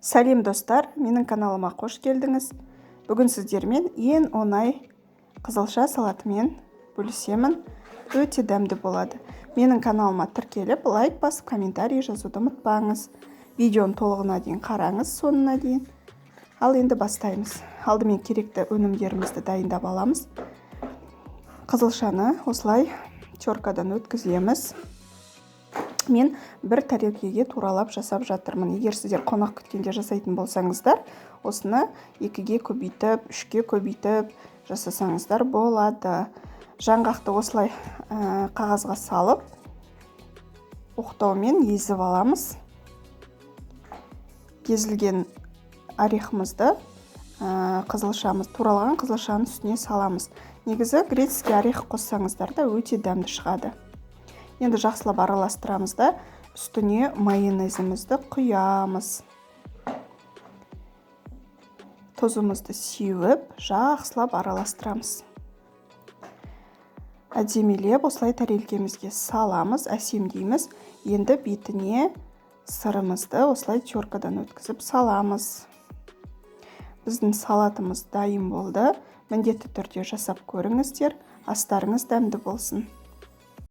Сәлем достар, менің каналыма қош келдіңіз. Бүгін сіздермен ең оңай қызылша салатымен бөлісемін. Өте дәмді болады. Менің каналыма тіркеліп, лайк басып, комментарий жазуды ұмытпаңыз. Видеоны толығына дейін қараңыз, соңына дейін. Ал енді бастаймыз. Алдымен керекті өнімдерімізді дайындап аламыз. Қызылшаны осылай теркадан өткіземіз. Мен бір тарелкеге туралап жасап жатырмын. Егер сіздер қонақ күткенде жасайтын болсаңыздар, осыны 2-ге көбейтіп, 3-ге көбейтіп жасасаңыздар болады. Жаңғақты осылай қағазға салып, оқтаумен езіп аламыз. Езілген орехымызды, туралған қызылшаның үстіне саламыз. Негізі грецкий орех қоссаңыздар да өте дәмді шығады. Енді жақсылап араластырамыз да үстіне майонезімізді құямыз. Тұзымызды сеуіп, жақсылап араластырамыз. Әдемілеп осылай тарелкемізге саламыз, әсемдейміз. Енді бетіне сырымызды осылай теркадан өткізіп саламыз. Біздің салатымыз дайын болды. Міндетті түрде жасап көріңіздер. Астарыңыз дәмді болсын.